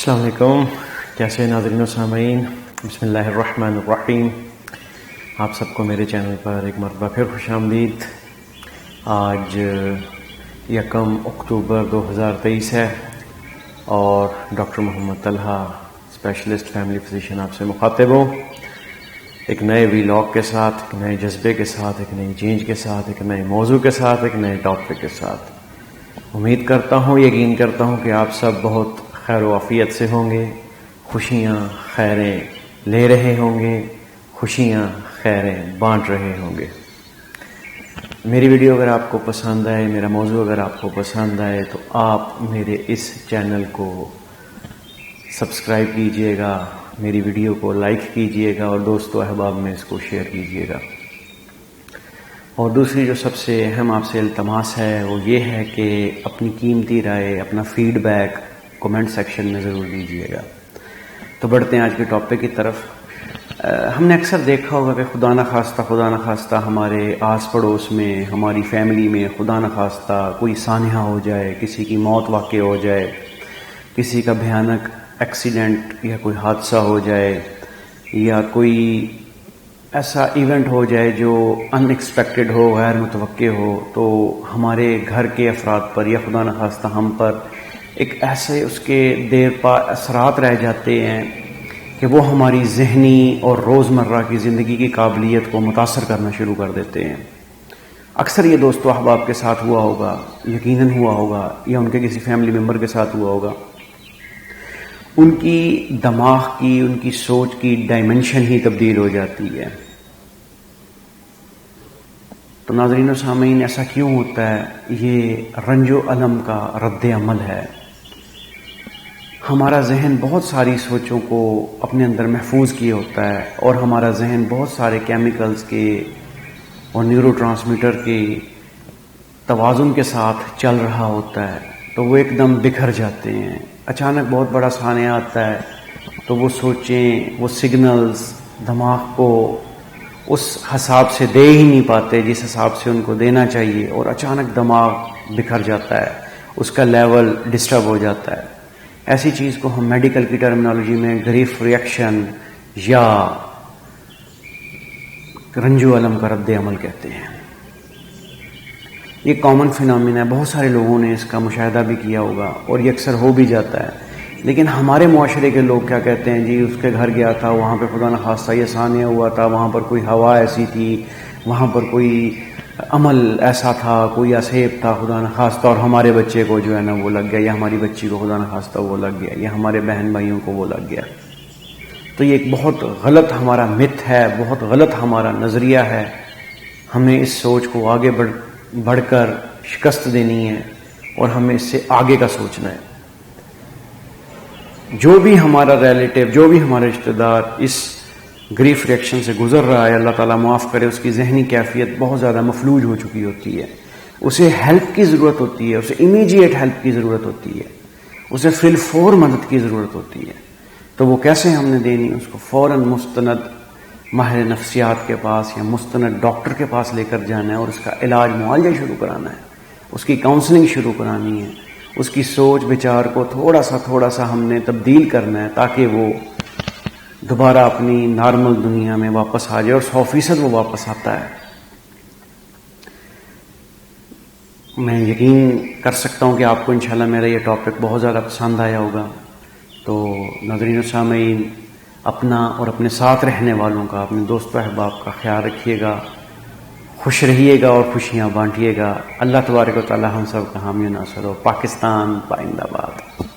السلام علیکم، کیسے ناظرین و سامعین؟ بسم اللہ الرحمن الرحیم۔ آپ سب کو میرے چینل پر ایک مرتبہ پھر خوش آمدید۔ آج 1 اکتوبر 2023 ہے اور ڈاکٹر محمد طلحہ اسپیشلسٹ فیملی فزیشین آپ سے مخاطب ہوں، ایک نئے ویلاگ کے ساتھ، ایک نئے جذبے کے ساتھ، ایک نئی چینج کے ساتھ، ایک نئے موضوع کے ساتھ، ایک نئے ٹاپک کے ساتھ۔ امید کرتا ہوں، یقین کرتا ہوں کہ آپ سب بہت خیر و عافیت سے ہوں گے، خوشیاں خیریں لے رہے ہوں گے، خوشیاں خیریں بانٹ رہے ہوں گے۔ میری ویڈیو اگر آپ کو پسند آئے، میرا موضوع اگر آپ کو پسند آئے تو آپ میرے اس چینل کو سبسکرائب کیجئے گا، میری ویڈیو کو لائک کیجئے گا اور دوست و احباب میں اس کو شیئر کیجئے گا۔ اور دوسری جو سب سے اہم آپ سے التماس ہے وہ یہ ہے کہ اپنی قیمتی رائے، اپنا فیڈ بیک کمنٹ سیکشن میں ضرور دیجیے گا۔ تو بڑھتے ہیں آج کے ٹاپک کی طرف۔ ہم نے اکثر دیکھا ہوگا کہ خدا نہ خواستہ ہمارے آس پڑوس میں، ہماری فیملی میں خدا نہ خواستہ کوئی سانحہ ہو جائے، کسی کی موت واقع ہو جائے، کسی کا بھیانک ایکسیڈنٹ یا کوئی حادثہ ہو جائے یا کوئی ایسا ایونٹ ہو جائے جو ان ایکسپیکٹڈ ہو، غیر متوقع ہو، تو ہمارے گھر کے افراد پر یا خدا نہ خواستہ ہم پر ایک ایسے اس کے دیر پا اثرات رہ جاتے ہیں کہ وہ ہماری ذہنی اور روزمرہ کی زندگی کی قابلیت کو متاثر کرنا شروع کر دیتے ہیں۔ اکثر یہ دوست و احباب کے ساتھ ہوا ہوگا، یقیناً ہوا ہوگا، یا ان کے کسی فیملی ممبر کے ساتھ ہوا ہوگا۔ ان کی دماغ کی، ان کی سوچ کی ڈائمنشن ہی تبدیل ہو جاتی ہے۔ تو ناظرین و سامعین، ایسا کیوں ہوتا ہے؟ یہ رنج و الم کا رد عمل ہے۔ ہمارا ذہن بہت ساری سوچوں کو اپنے اندر محفوظ کیے ہوتا ہے اور ہمارا ذہن بہت سارے کیمیکلز کے اور نیورو ٹرانسمیٹر کے توازن کے ساتھ چل رہا ہوتا ہے، تو وہ ایک دم بکھر جاتے ہیں۔ اچانک بہت بڑا سانحہ آتا ہے تو وہ سوچیں، وہ سگنلز دماغ کو اس حساب سے دے ہی نہیں پاتے جس حساب سے ان کو دینا چاہیے، اور اچانک دماغ بکھر جاتا ہے، اس کا لیول ڈسٹرب ہو جاتا ہے۔ ایسی چیز کو ہم میڈیکل کی ٹرمینالوجی میں گریف ریئیکشن یا رنج و الم کا رد عمل کہتے ہیں۔ یہ کامن فینومینا ہے، بہت سارے لوگوں نے اس کا مشاہدہ بھی کیا ہوگا اور یہ اکثر ہو بھی جاتا ہے۔ لیکن ہمارے معاشرے کے لوگ کیا کہتے ہیں؟ جی اس کے گھر گیا تھا، وہاں پہ خدا نہ خواستہ یہ سانحہ ہوا تھا، وہاں پر کوئی ہوا ایسی تھی، وہاں پر کوئی عمل ایسا تھا، کوئی اسیب تھا خدا نہ خواستہ، اور ہمارے بچے کو جو ہے نا وہ لگ گیا، یا ہماری بچی کو خدا نہ خواستہ وہ لگ گیا، یا ہمارے بہن بھائیوں کو وہ لگ گیا۔ تو یہ ایک بہت غلط ہمارا مت ہے، بہت غلط ہمارا نظریہ ہے۔ ہمیں اس سوچ کو آگے بڑھ کر شکست دینی ہے اور ہمیں اس سے آگے کا سوچنا ہے۔ جو بھی ہمارا ریلیٹیو، جو بھی ہمارا رشتہ دار اس گریف ریئیکشن سے گزر رہا ہے، اللہ تعالیٰ معاف کرے، اس کی ذہنی کیفیت بہت زیادہ مفلوج ہو چکی ہوتی ہے، اسے ہیلپ کی ضرورت ہوتی ہے، اسے امیجیٹ ہیلپ کی ضرورت ہوتی ہے، اسے فی الفور مدد کی ضرورت ہوتی ہے۔ تو وہ کیسے ہم نے دینی؟ اس کو فوراً مستند ماہر نفسیات کے پاس یا مستند ڈاکٹر کے پاس لے کر جانا ہے اور اس کا علاج معالجہ شروع کرانا ہے، اس کی کاؤنسلنگ شروع کرانی ہے، اس کی سوچ بچار کو تھوڑا سا ہم نے تبدیل کرنا ہے تاکہ وہ دوبارہ اپنی نارمل دنیا میں واپس آ جائے، اور 100% وہ واپس آتا ہے۔ میں یقین کر سکتا ہوں کہ آپ کو انشاءاللہ میرا یہ ٹاپک بہت زیادہ پسند آیا ہوگا۔ تو ناظرین و سامعین، اپنا اور اپنے ساتھ رہنے والوں کا، اپنے دوست و احباب کا خیال رکھیے گا، خوش رہیے گا اور خوشیاں بانٹیے گا۔ اللہ تبارک و تعالی ہم سب کا حامی و ناصر ہو۔ پاکستان زندہ باد۔